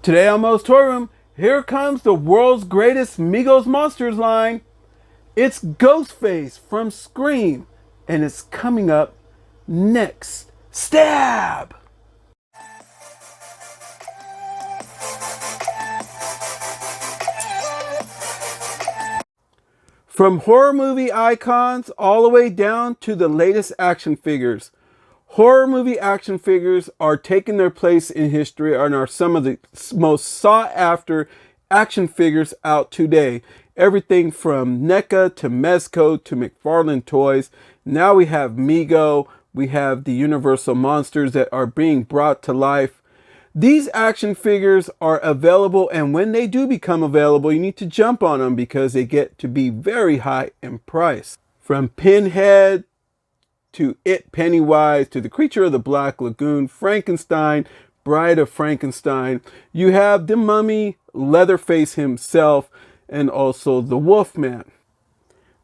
Today on Mo's Toy Room, here comes the world's greatest Mego's Monsters line. It's Ghostface from Scream, and it's coming up next. Stab! From horror movie icons all the way down to the latest action figures. Horror movie action figures are taking their place in history and are some of the most sought after action figures out today. Everything from NECA to MEZCO to McFarlane Toys. Now we have Mego, we have the Universal Monsters that are being brought to life. These action figures are available, and when they do become available, you need to jump on them because they get to be very high in price. From Pinhead to Pennywise, to the Creature of the Black Lagoon, Frankenstein, Bride of Frankenstein. You have the Mummy, Leatherface himself, and also the Wolfman.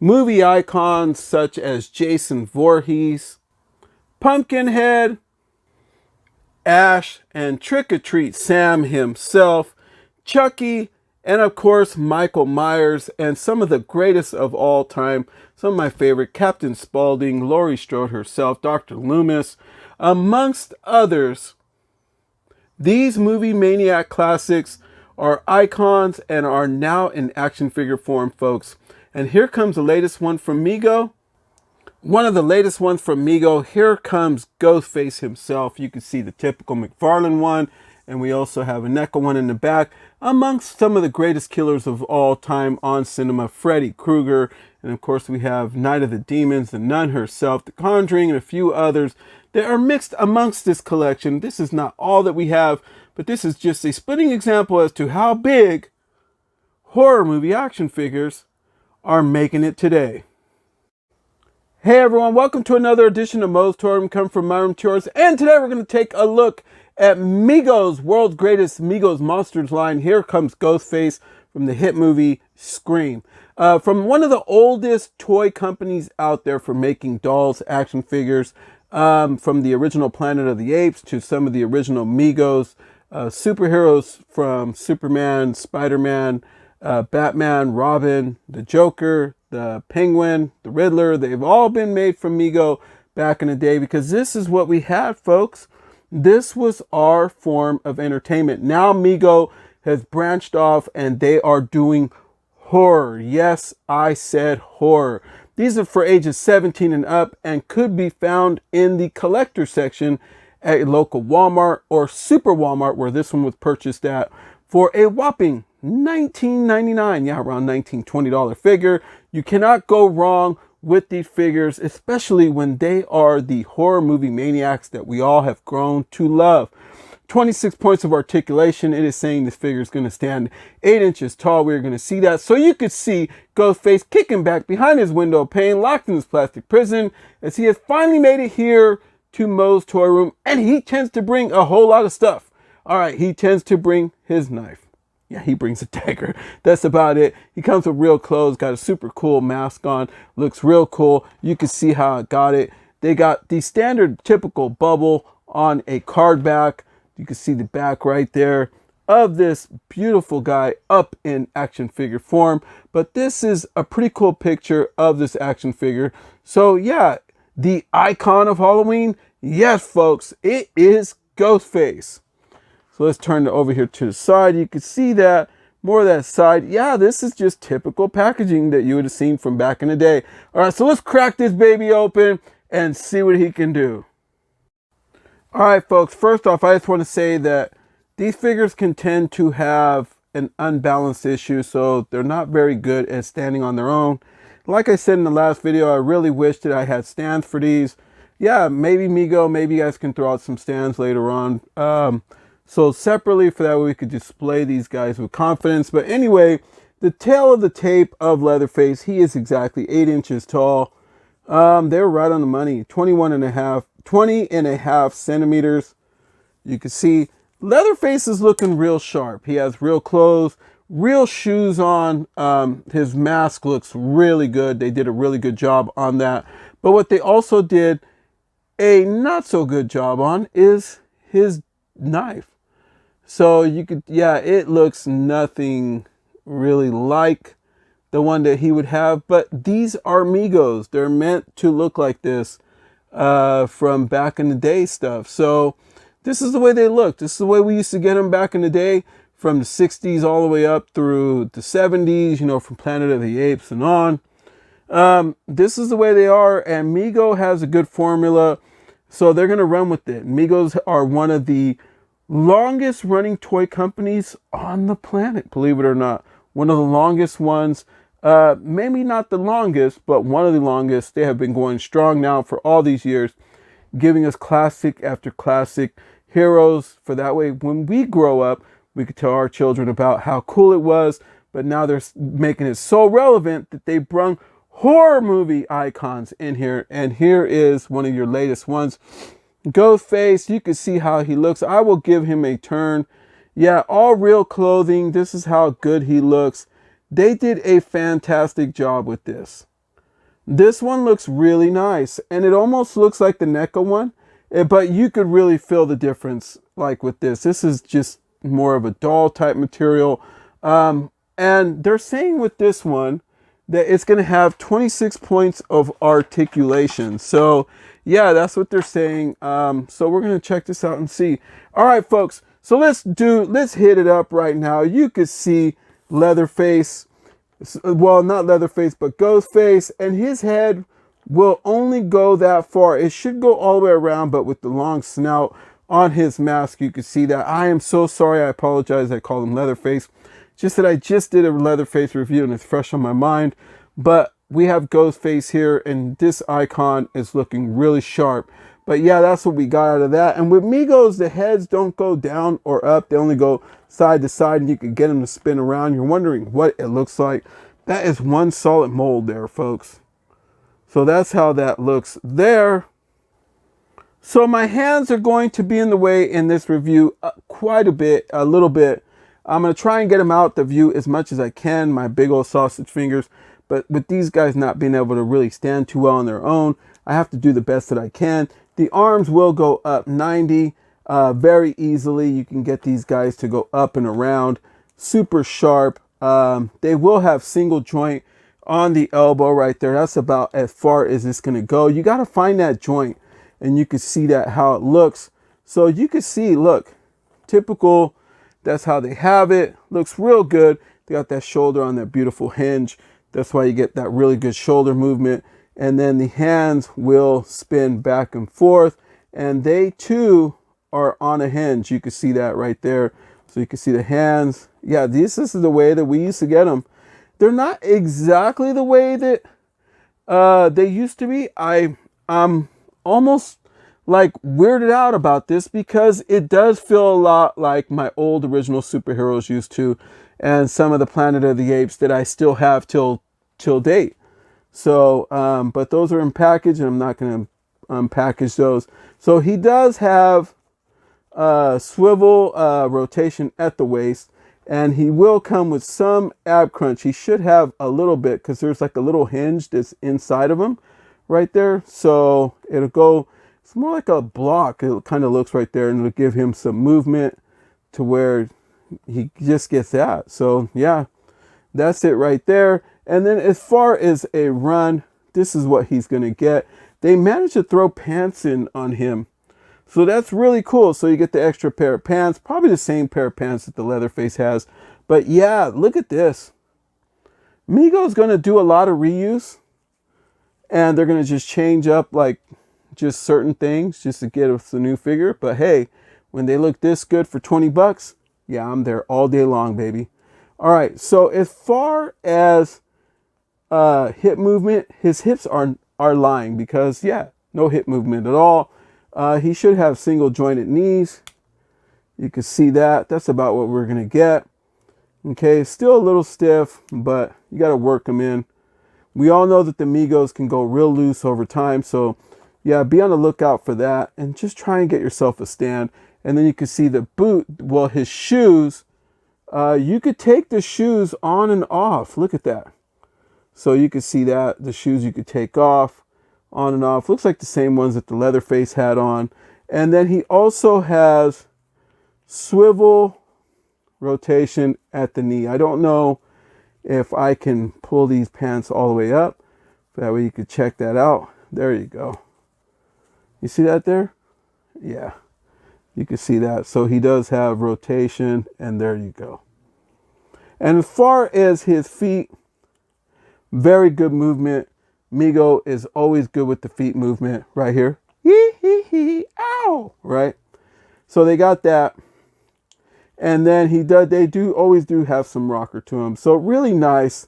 Movie icons such as Jason Voorhees, Pumpkinhead, Ash, and Trick or Treat Sam himself, Chucky, and of course Michael Myers, and some of the greatest of all time. Some of my favorite, Captain Spaulding, Laurie Strode herself, Dr. Loomis, amongst others. These movie maniac classics are icons and are now in action figure form, folks. And here comes the latest one from Mego. One of the latest ones from Mego. Here comes Ghostface himself. You can see the typical McFarlane one. And we also have a NECA one in the back, amongst some of the greatest killers of all time on cinema, Freddy Krueger. And of course we have Night of the Demons, the Nun herself, the Conjuring, and a few others that are mixed amongst this collection. This is not all that we have, but this is just a splitting example as to how big horror movie action figures are making it today. Hey everyone, welcome to another edition of Mo's Toy Room, come from my room to yours. And today we're going to take a look at Mego's world's greatest Mego's Monsters line. Here comes Ghostface from the hit movie Scream. From one of the oldest toy companies out there for making dolls, action figures, from the original Planet of the Apes to some of the original Mego's, superheroes from Superman, Spider-Man, Batman, Robin, the Joker, the Penguin, the Riddler. They've all been made from Mego back in the day because this is what we had, folks. This was our form of entertainment. Now Mego has branched off and they are doing horror. Yes, I said horror. These are for ages 17 and up and could be found in the collector section at a local Walmart or Super Walmart, where this one was purchased at, for a whopping $19.99. Yeah, around $19, $20 figure. You cannot go wrong with these figures, especially when they are the horror movie maniacs that we all have grown to love. 26 points of articulation. It is saying this figure is going to stand 8 inches tall. We're going to see that. So you could see Ghostface kicking back behind his window pane, locked in his plastic prison, as he has finally made it here to Mo's Toy Room. And he tends to bring a whole lot of stuff. All right, he tends to bring his knife. Yeah, he brings a dagger. That's about it. He comes with real clothes, got a super cool mask on, looks real cool. You can see how I got it. They got the standard typical bubble on a card back. You can see the back right there of this beautiful guy up in action figure form. But this is a pretty cool picture of this action figure. So yeah, the icon of Halloween. Yes, folks, it is Ghostface. So let's turn it over here to the side. You can see that, more of that side. Yeah, this is just typical packaging that you would have seen from back in the day. All right, so let's crack this baby open and see what he can do. All right, folks, first off, I just want to say that these figures can tend to have an unbalanced issue, so they're not very good at standing on their own. Like I said in the last video, I really wish that I had stands for these. Yeah, maybe Mego, maybe you guys can throw out some stands later on. So separately, for that way we could display these guys with confidence. But anyway, the tail of the tape of Leatherface, he is exactly 8 inches tall. They're right on the money, 20 and a half centimeters. You can see Leatherface is looking real sharp. He has real clothes, real shoes on. His mask looks really good. They did a really good job on that. But what they also did a not so good job on is his knife. So you could, yeah, it looks nothing really like the one that he would have, but these are Megos. They're meant to look like this from back in the day stuff. So this is the way they look. This is the way we used to get them back in the day, from the 60s all the way up through the 70s, you know, from Planet of the Apes and on. This is the way they are, and Mego has a good formula, so they're going to run with it. Megos are one of the longest running toy companies on the planet, believe it or not. One of the longest ones. Maybe not the longest, but one of the longest. They have been going strong now for all these years, giving us classic after classic heroes. For that way, when we grow up, we could tell our children about how cool it was. But now they're making it so relevant that they brung horror movie icons in here. And here is one of your latest ones. Ghostface, you can see how he looks. I will give him a turn. Yeah, all real clothing. This is how good he looks. They did a fantastic job with this. This one looks really nice, and it almost looks like the NECA one, but you could really feel the difference like with this. This is just more of a doll type material. And they're saying with this one that it's going to have 26 points of articulation. So yeah, that's what they're saying. So we're going to check this out and see. All right, folks. So let's hit it up right now. You could see Leatherface, well, not Leatherface, but Ghostface, and his head will only go that far. It should go all the way around, but with the long snout on his mask, you can see that. I am so sorry. I apologize. I called him Leatherface. Just that I just did a Leatherface review and it's fresh on my mind. But we have Ghostface here, and this icon is looking really sharp. But yeah, that's what we got out of that. And with Megos, the heads don't go down or up. They only go side to side, and you can get them to spin around. You're wondering what it looks like. That is one solid mold there, folks. So that's how that looks there. So my hands are going to be in the way in this review quite a bit, a little bit. I'm going to try and get them out the view as much as I can, my big old sausage fingers. But with these guys not being able to really stand too well on their own, I have to do the best that I can. The arms will go up 90 very easily. You can get these guys to go up and around. Super sharp. They will have single joint on the elbow right there. That's about as far as it's going to go. You got to find that joint, and you can see that how it looks. So you can see, look, typical. That's how they have it. Looks real good. They got that shoulder on that beautiful hinge. That's why you get that really good shoulder movement. And then the hands will spin back and forth. And they too are on a hinge. You can see that right there. So you can see the hands. Yeah, this is the way that we used to get them. They're not exactly the way that they used to be. I'm almost like weirded out about this because it does feel a lot like my old original superheroes used to, and some of the Planet of the Apes that I still have till date. So, but those are in package, and I'm not going to unpackage those. So he does have swivel rotation at the waist, and he will come with some ab crunch. He should have a little bit because there's like a little hinge that's inside of him right there. So it'll go, it's more like a block. It kind of looks right there, and it'll give him some movement to where he just gets that. So yeah, that's it right there. And then as far as a run, this is what he's going to get. They managed to throw pants in on him. So that's really cool. So you get the extra pair of pants, probably the same pair of pants that the Leatherface has. But yeah, look at this. Mego's going to do a lot of reuse, and they're going to just change up like just certain things just to get us a new figure. But hey, when they look this good for 20 bucks, yeah, I'm there all day long, baby. All right, so as far as hip movement, his hips are lying because, yeah, no hip movement at all. He should have single jointed knees. You can see that. That's about what we're going to get. Okay, still a little stiff, but you got to work them in. We all know that the Megos can go real loose over time. So, yeah, be on the lookout for that. And just try and get yourself a stand. And then you can see the boot, well, his shoes. You could take the shoes on and off. Look at that. So you can see that. The shoes you could take off, on and off. Looks like the same ones that the Leatherface had on. And then he also has swivel rotation at the knee. I don't know if I can pull these pants all the way up. That way you could check that out. There you go. You see that there? Yeah, you can see that. So he does have rotation, and there you go. And as far as his feet, very good movement. Mego is always good with the feet movement right here. Hee hee hee, ow, right? So they got that. And then they always do have some rocker to them. So really nice.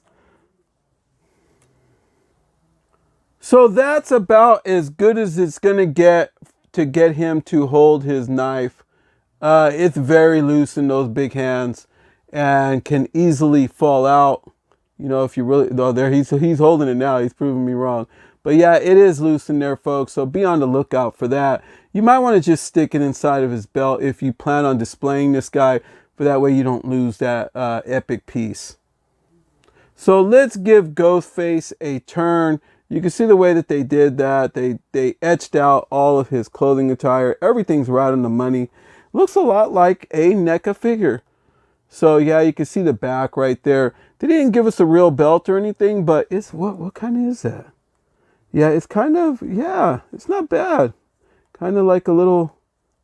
So that's about as good as it's going to get him to hold his knife. It's very loose in those big hands and can easily fall out. You know, if you really, oh, there he's holding it now. He's proving me wrong. But yeah, it is loose in there, folks. So be on the lookout for that. You might want to just stick it inside of his belt if you plan on displaying this guy, for that way you don't lose that epic piece. So let's give Ghostface a turn. You can see the way that they did that. They etched out all of his clothing attire. Everything's right on the money. Looks a lot like a NECA figure. So yeah, you can see the back right there. They didn't give us a real belt or anything, but it's what kind of is that? Yeah, it's kind of, yeah, it's not bad. Kind of like a little,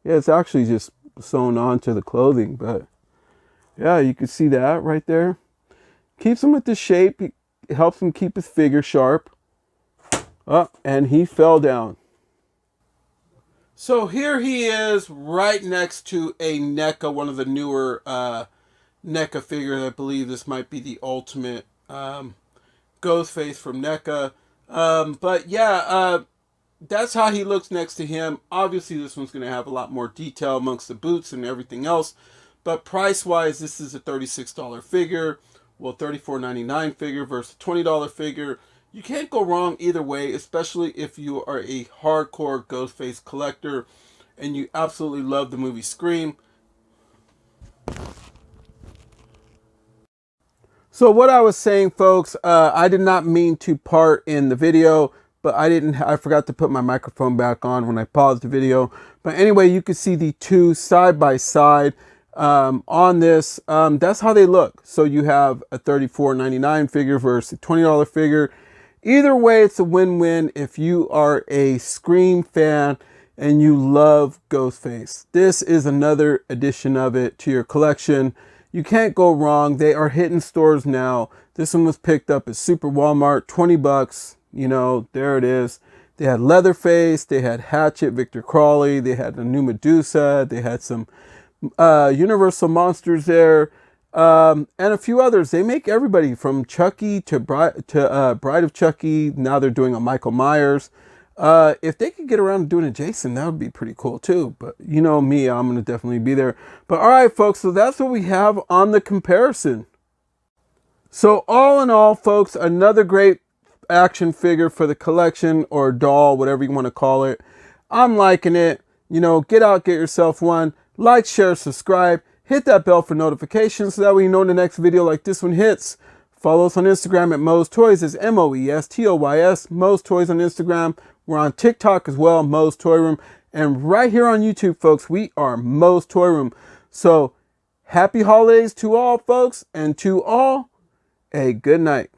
yeah, it's actually just sewn onto the clothing, but yeah, you can see that right there. Keeps him with the shape. It helps him keep his figure sharp. Oh, and he fell down. So here he is right next to a NECA, one of the newer NECA figures. I believe this might be the ultimate Ghostface from NECA. But yeah, that's how he looks next to him. Obviously, this one's going to have a lot more detail amongst the boots and everything else. But price-wise, this is a $36 figure. Well, $34.99 figure versus a $20 figure. You can't go wrong either way, especially if you are a hardcore Ghostface collector and you absolutely love the movie Scream. So what I was saying, folks, I did not mean to part in the video, but I forgot to put my microphone back on when I paused the video. But anyway, you can see the two side by side on this. That's how they look. So you have a $34.99 figure versus a $20 figure. Either way, it's a win-win if you are a Scream fan and you love Ghostface. This is another edition of it to your collection. You can't go wrong. They are hitting stores now. This one was picked up at Super Walmart, 20 bucks. You know, there it is. They had Leatherface, they had Hatchet, Victor Crawley, they had a new Medusa, they had some Universal Monsters there. And a few others. They make everybody from Chucky to Bride of Chucky. Now they're doing a Michael Myers. If they could get around to doing a Jason, that would be pretty cool too. But you know me, I'm going to definitely be there. But all right, folks, so that's what we have on the comparison. So all in all, folks, another great action figure for the collection, or doll, whatever you want to call it. I'm liking it. You know, get out, get yourself one. Like, share, subscribe. Hit that bell for notifications so that way you know when the next video like this one hits. Follow us on Instagram at MOE'S Toys. It's MOE'S, MOE'S Toys on Instagram. We're on TikTok as well, MOE'S Toy Room. And right here on YouTube, folks, we are MOE'S Toy Room. So, happy holidays to all, folks, and to all, a good night.